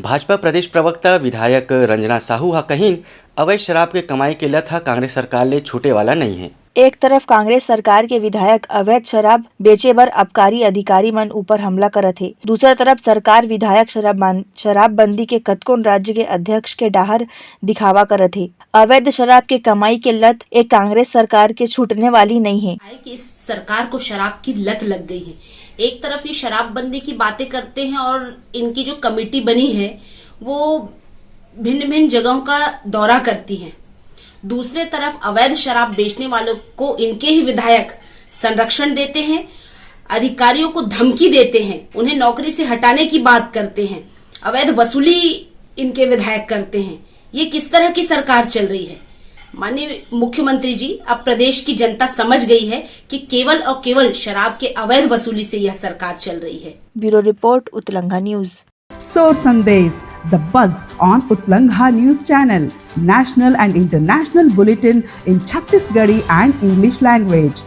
भाजपा प्रदेश प्रवक्ता विधायक रंजना साहू हा कहीन अवैध शराब के कमाई के लत हा कांग्रेस सरकार ले छूटे वाला नहीं है। एक तरफ कांग्रेस सरकार के विधायक अवैध शराब बेचे बर आबकारी अधिकारी मन ऊपर हमला करत हे, दूसरा तरफ सरकार विधायक शराबबंदी के कतकोन राज्य के अध्यक्ष के डाहर दिखावा करत हे। अवैध शराब के कमाई के लत एक कांग्रेस सरकार के छूटने वाली नहीं है कि इस सरकार को शराब की लत लग गई है। एक तरफ ये शराबबंदी की बातें करते हैं और इनकी जो कमेटी बनी है वो भिन्न भिन्न जगहों का दौरा करती है। दूसरे तरफ अवैध शराब बेचने वालों को इनके ही विधायक संरक्षण देते हैं, अधिकारियों को धमकी देते हैं, उन्हें नौकरी से हटाने की बात करते हैं, अवैध वसूली इनके विधायक करते हैं। ये किस तरह की सरकार चल रही है? माननीय मुख्यमंत्री जी, अब प्रदेश की जनता समझ गई है कि केवल और केवल शराब के अवैध वसूली से यह सरकार चल रही है। ब्यूरो रिपोर्ट उत्तलंघा news. Soar Sandesh, the buzz on Utlangha News Channel, national and international bulletin in Chhattisgarhi and English language.